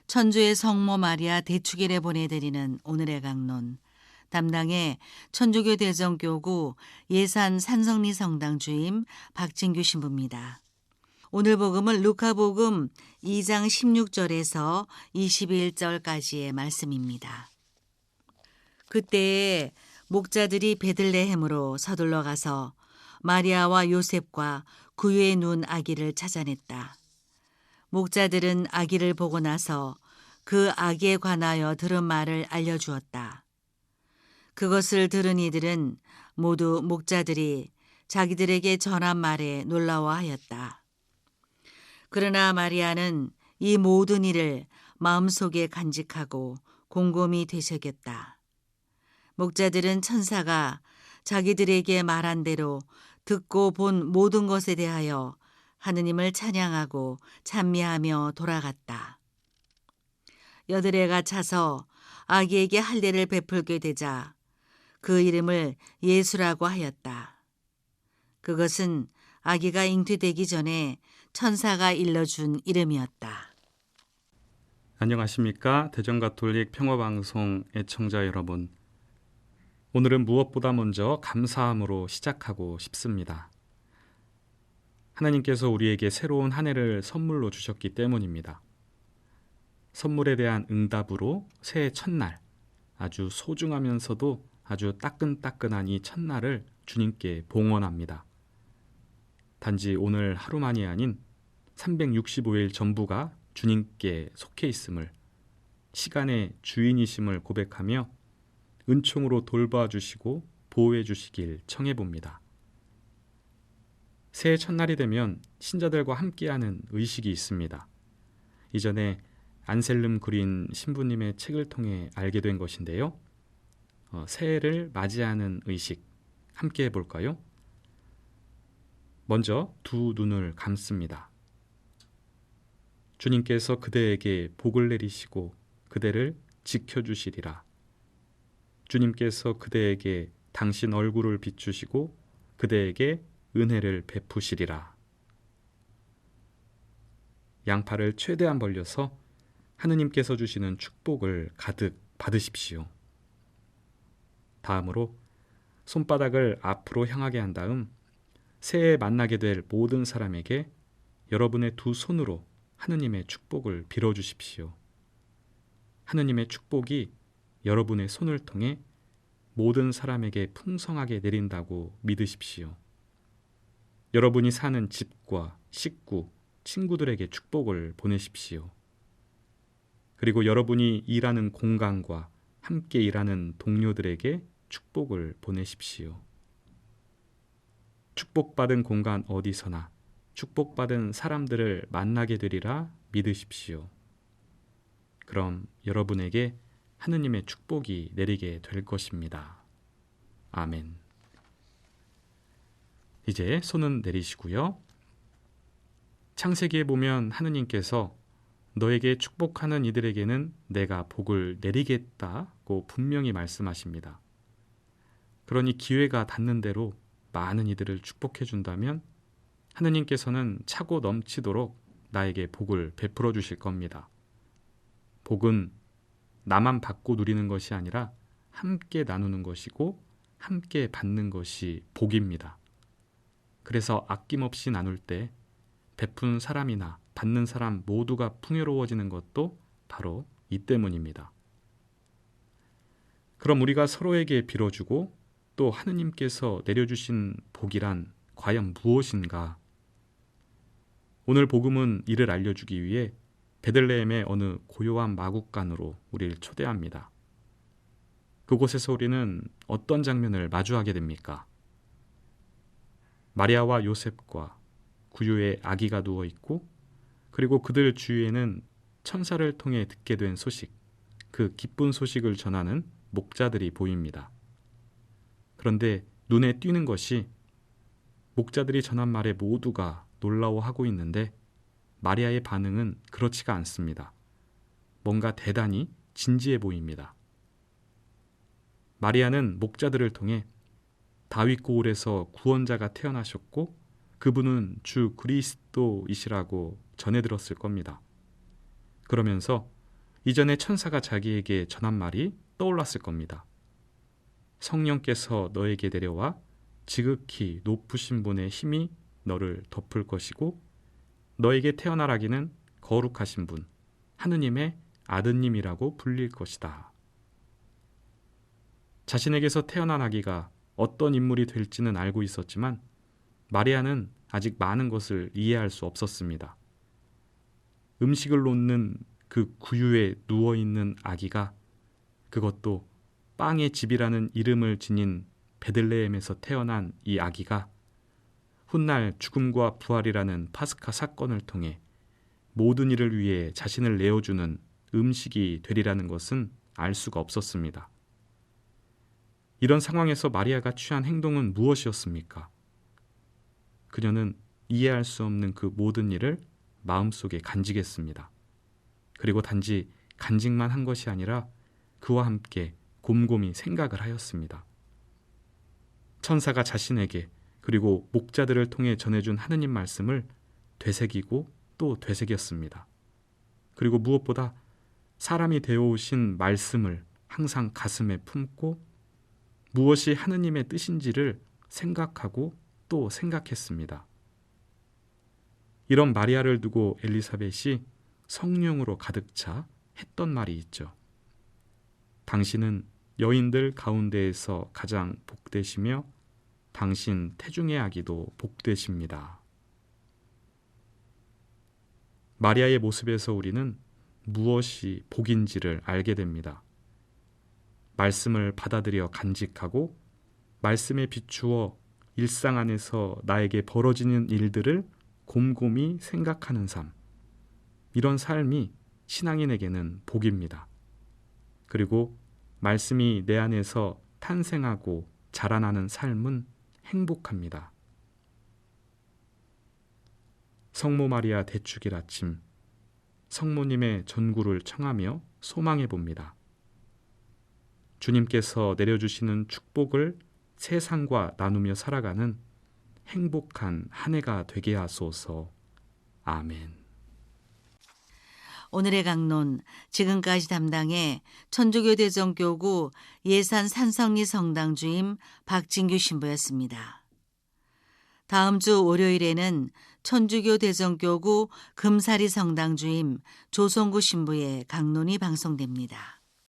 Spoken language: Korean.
천주의 성모 마리아 대축일에 보내드리는 오늘의 강론. 담당의 천주교 대전교구 예산 산성리 성당 주임 박진규 신부입니다. 오늘 복음은 루카복음 2장 16절에서 21절까지의 말씀입니다. 그때에 목자들이 베들레헴으로 서둘러 가서 마리아와 요셉과 구유에 눈 아기를 찾아냈다. 목자들은 아기를 보고 나서 그 아기에 관하여 들은 말을 알려주었다. 그것을 들은 이들은 모두 목자들이 자기들에게 전한 말에 놀라워하였다. 그러나 마리아는 이 모든 일을 마음속에 간직하고 곰곰이 되새겼다. 목자들은 천사가 자기들에게 말한 대로 듣고 본 모든 것에 대하여 하느님을 찬양하고 찬미하며 돌아갔다. 여드레가 차서 아기에게 할례를 베풀게 되자 그 이름을 예수라고 하였다. 그것은 아기가 잉태되기 전에 천사가 일러준 이름이었다. 안녕하십니까? 대전가톨릭 평화방송 애청자 여러분. 오늘은 무엇보다 먼저 감사함으로 시작하고 싶습니다. 하나님께서 우리에게 새로운 한 해를 선물로 주셨기 때문입니다. 선물에 대한 응답으로 새해 첫날, 아주 소중하면서도 아주 따끈따끈한 이 첫날을 주님께 봉헌합니다. 단지 오늘 하루만이 아닌 365일 전부가 주님께 속해 있음을, 시간의 주인이심을 고백하며 은총으로 돌봐주시고 보호해 주시길 청해봅니다. 새해 첫날이 되면 신자들과 함께하는 의식이 있습니다. 이전에 안셀름 그린 신부님의 책을 통해 알게 된 것인데요. 새해를 맞이하는 의식 함께 해볼까요? 먼저 두 눈을 감습니다. 주님께서 그대에게 복을 내리시고 그대를 지켜주시리라. 주님께서 그대에게 당신 얼굴을 비추시고 그대에게 은혜를 베푸시리라. 양팔을 최대한 벌려서 하느님께서 주시는 축복을 가득 받으십시오. 다음으로 손바닥을 앞으로 향하게 한 다음 새해에 만나게 될 모든 사람에게 여러분의 두 손으로 하느님의 축복을 빌어주십시오. 하느님의 축복이 여러분의 손을 통해 모든 사람에게 풍성하게 내린다고 믿으십시오. 여러분이 사는 집과 식구, 친구들에게 축복을 보내십시오. 그리고 여러분이 일하는 공간과 함께 일하는 동료들에게 축복을 보내십시오. 축복받은 공간 어디서나 축복받은 사람들을 만나게 되리라 믿으십시오. 그럼 여러분에게 하느님의 축복이 내리게 될 것입니다. 아멘. 이제 손은 내리시고요. 창세기에 보면 하느님께서 너에게 축복하는 이들에게는 내가 복을 내리겠다고 분명히 말씀하십니다. 그러니 기회가 닿는 대로 많은 이들을 축복해 준다면 하느님께서는 차고 넘치도록 나에게 복을 베풀어 주실 겁니다. 복은 나만 받고 누리는 것이 아니라 함께 나누는 것이고 함께 받는 것이 복입니다. 그래서 아낌없이 나눌 때 베푼 사람이나 받는 사람 모두가 풍요로워지는 것도 바로 이 때문입니다. 그럼 우리가 서로에게 빌어주고 또 하느님께서 내려주신 복이란 과연 무엇인가? 오늘 복음은 이를 알려주기 위해 베들레헴의 어느 고요한 마국간으로 우리를 초대합니다. 그곳에서 우리는 어떤 장면을 마주하게 됩니까? 마리아와 요셉과 구유의 아기가 누워있고 그리고 그들 주위에는 천사를 통해 듣게 된 소식, 그 기쁜 소식을 전하는 목자들이 보입니다. 그런데 눈에 띄는 것이 목자들이 전한 말에 모두가 놀라워하고 있는데 마리아의 반응은 그렇지가 않습니다. 뭔가 대단히 진지해 보입니다. 마리아는 목자들을 통해 다윗 고을에서 구원자가 태어나셨고 그분은 주 그리스도이시라고 전해 들었을 겁니다. 그러면서 이전에 천사가 자기에게 전한 말이 떠올랐을 겁니다. 성령께서 너에게 내려와 지극히 높으신 분의 힘이 너를 덮을 것이고 너에게 태어날 아기는 거룩하신 분, 하느님의 아드님이라고 불릴 것이다. 자신에게서 태어난 아기가 어떤 인물이 될지는 알고 있었지만 마리아는 아직 많은 것을 이해할 수 없었습니다. 음식을 놓는 그 구유에 누워있는 아기가, 그것도 빵의 집이라는 이름을 지닌 베들레헴에서 태어난 이 아기가 훗날 죽음과 부활이라는 파스카 사건을 통해 모든 이를 위해 자신을 내어주는 음식이 되리라는 것은 알 수가 없었습니다. 이런 상황에서 마리아가 취한 행동은 무엇이었습니까? 그녀는 이해할 수 없는 그 모든 일을 마음속에 간직했습니다. 그리고 단지 간직만 한 것이 아니라 그와 함께 곰곰이 생각을 하였습니다. 천사가 자신에게 그리고 목자들을 통해 전해준 하느님 말씀을 되새기고 또 되새겼습니다. 그리고 무엇보다 사람이 되어오신 말씀을 항상 가슴에 품고 무엇이 하느님의 뜻인지를 생각하고 또 생각했습니다. 이런 마리아를 두고 엘리사벳이 성령으로 가득 차 했던 말이 있죠. 당신은 여인들 가운데에서 가장 복되시며 당신 태중의 아기도 복되십니다. 마리아의 모습에서 우리는 무엇이 복인지를 알게 됩니다. 말씀을 받아들여 간직하고 말씀에 비추어 일상 안에서 나에게 벌어지는 일들을 곰곰이 생각하는 삶. 이런 삶이 신앙인에게는 복입니다. 그리고 말씀이 내 안에서 탄생하고 자라나는 삶은 행복합니다. 성모 마리아 대축일 아침, 성모님의 전구를 청하며 소망해 봅니다. 주님께서 내려주시는 축복을 세상과 나누며 살아가는 행복한 한 해가 되게 하소서. 아멘. 오늘의 강론, 지금까지 담당해 천주교 대전교구 예산 산성리 성당 주임 박진규 신부였습니다. 다음 주 월요일에는 천주교 대전교구 금사리 성당 주임 조성구 신부의 강론이 방송됩니다.